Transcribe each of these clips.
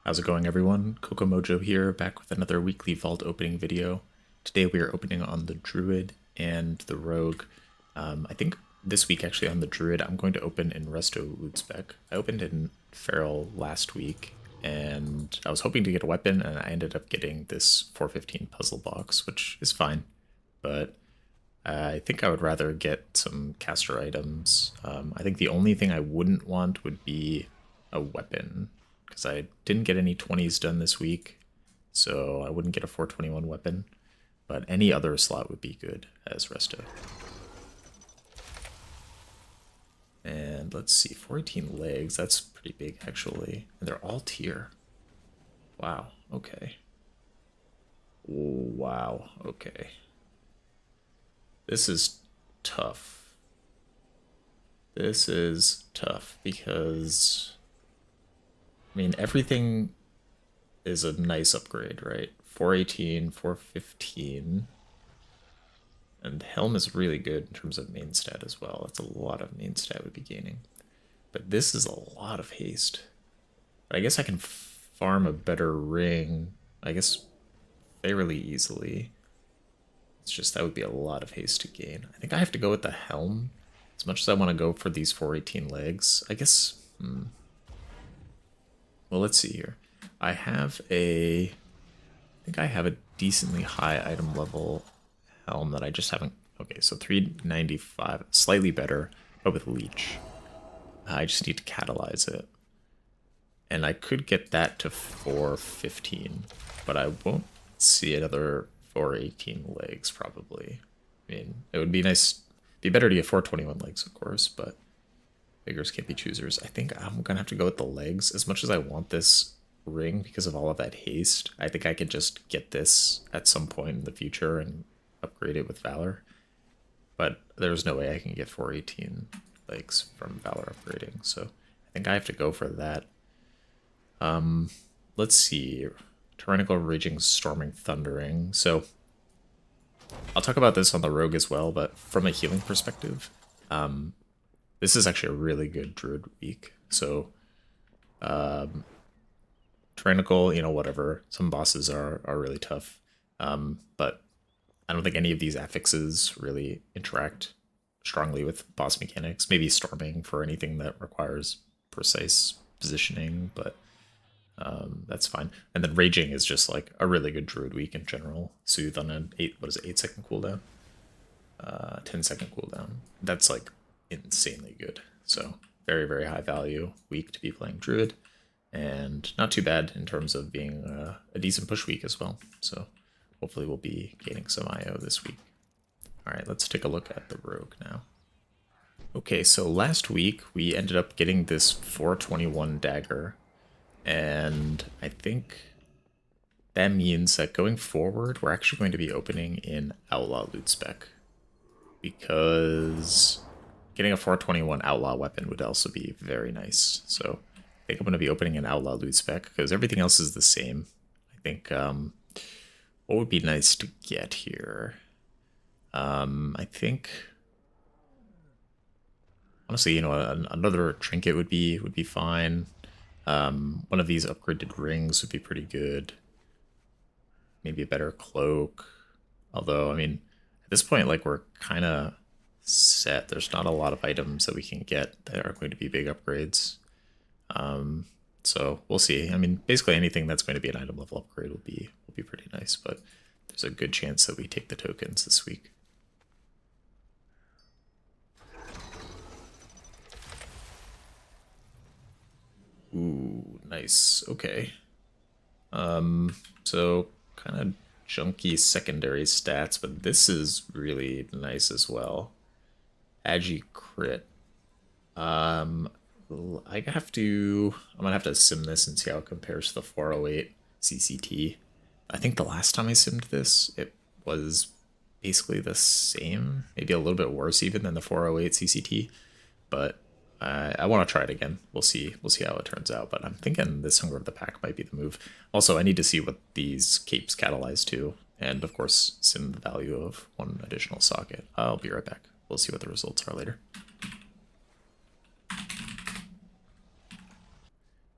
How's it going, everyone? Kokomojo here, back with another weekly vault opening video. Today we are opening on the Druid and the Rogue. I think this week actually on the Druid I'm going to open in Resto Ludspec. I opened in Feral last week and I was hoping to get a weapon and I ended up getting this 415 puzzle box, which is fine. But I think I would rather get some caster items. I think the only thing I wouldn't want would be a weapon, because I didn't get any 20s done this week, so I wouldn't get a 421 weapon. But any other slot would be good as resto. And let's see, 418 legs, that's pretty big actually. And they're all tier. Wow, okay. Wow, okay. This is tough. This is tough because, I mean, everything is a nice upgrade, right? 418, 415. And Helm is really good in terms of main stat as well. That's a lot of main stat would be gaining. But this is a lot of haste. But I guess I can farm a better ring, I guess, fairly easily. It's just that would be a lot of haste to gain. I think I have to go with the Helm. As much as I want to go for these 418 legs, I guess... Well, let's see here. I think I have a decently high item level Helm that I just haven't... Okay, so 395, slightly better, but with Leech. I just need to catalyze it. And I could get that to 415, but I won't see another 418 legs, probably. I mean, it would be nice, be better to get 421 legs, of course, but beggars can't be choosers. I think I'm gonna have to go with the legs. As much as I want this ring because of all of that haste, I think I could just get this at some point in the future and upgrade it with Valor. But there's no way I can get 418 legs from Valor upgrading, so I think I have to go for that. Let's see. Tyrannical, Raging, Storming, Thundering. So I'll talk about this on the Rogue as well, but from a healing perspective, this is actually a really good Druid week. So Tyrannical, whatever. Some bosses are really tough, but I don't think any of these affixes really interact strongly with boss mechanics. Maybe Storming for anything that requires precise positioning, but that's fine. And then Raging is just like a really good Druid week in general. Soothe on an 8-second cooldown. 10-second cooldown. That's like insanely good. So very, very high value week to be playing Druid. And not too bad in terms of being a decent push week as well. So hopefully we'll be gaining some IO this week. Alright, let's take a look at the Rogue now. Okay, so last week we ended up getting this 421 dagger. And I think that means that going forward, we're actually going to be opening in Outlaw Loot Spec. Because getting a 421 Outlaw weapon would also be very nice. So I think I'm going to be opening an Outlaw Loot Spec because everything else is the same. I think what would be nice to get here? I think... Honestly, another trinket would be fine. One of these upgraded rings would be pretty good. Maybe a better cloak. Although, I mean, at this point, like, we're kind of set. There's not a lot of items that we can get that are going to be big upgrades. So we'll see. I mean, basically anything that's going to be an item level upgrade will be pretty nice, but there's a good chance that we take the tokens this week. Ooh, nice. Okay. So kind of junky secondary stats, but this is really nice as well. Agi crit. I'm gonna have to sim this and see how it compares to the 408 CCT. I think the last time I simmed this, it was basically the same, maybe a little bit worse even than the 408 CCT, but I want to try it again. We'll see how it turns out, but I'm thinking this Hunger of the Pack might be the move. Also, I need to see what these capes catalyze to, and of course, sim the value of one additional socket. I'll be right back. We'll see what the results are later.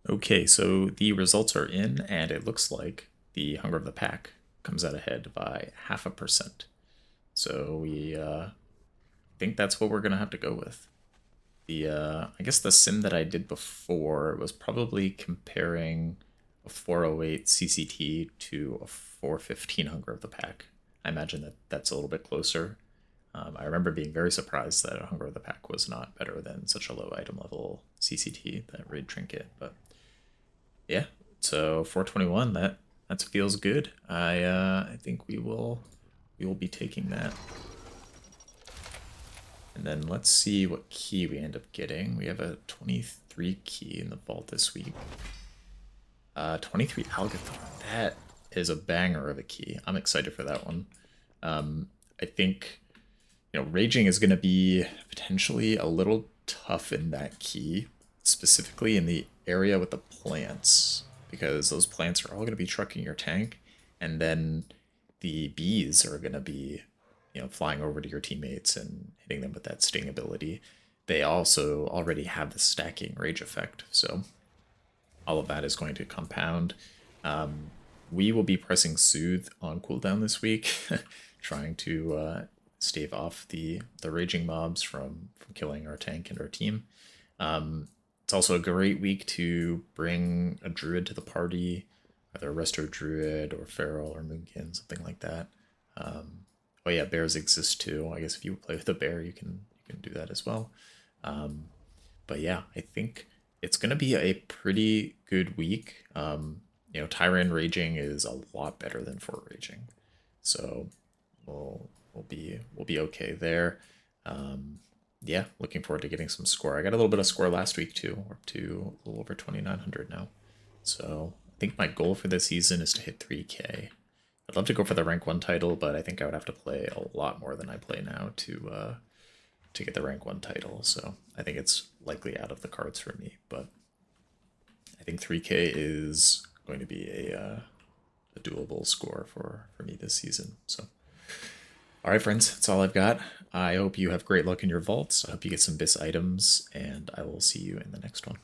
Okay, so the results are in, and it looks like the Hunger of the Pack comes out ahead by 0.5%. So we think that's what we're gonna have to go with. The I guess the sim that I did before was probably comparing a 408 CCT to a 415 Hunger of the Pack. I imagine that that's a little bit closer. I remember being very surprised that a Hunger of the Pack was not better than such a low item level CCT, that raid trinket. But yeah, so 421, that feels good. I think we will be taking that. And then let's see what key we end up getting. We have a 23 key in the vault this week. 23 Algathon. That is a banger of a key. I'm excited for that one. I think, Raging is going to be potentially a little tough in that key, specifically in the area with the plants, because those plants are all going to be trucking your tank, and then the bees are going to be, flying over to your teammates and hitting them with that sting ability. They also already have the stacking rage effect, so all of that is going to compound. We will be pressing Soothe on cooldown this week, trying to stave off the raging mobs from killing our tank and our team. It's also a great week to bring a druid to the party, either a resto druid or feral or moonkin, something like that. Oh yeah, bears exist too. I guess if you play with a bear, you can do that as well. But yeah, I think it's gonna be a pretty good week. Tyrant raging is a lot better than fort raging, so we'll be okay there. Yeah, looking forward to getting some score. I got a little bit of score last week too. We're up to a little over 2,900 now. So I think my goal for this season is to hit 3K. I'd love to go for the rank 1 title, but I think I would have to play a lot more than I play now to get the rank 1 title. So I think it's likely out of the cards for me. But I think 3K is going to be a doable score for me this season. So all right, friends, that's all I've got. I hope you have great luck in your vaults. I hope you get some BIS items, and I will see you in the next one.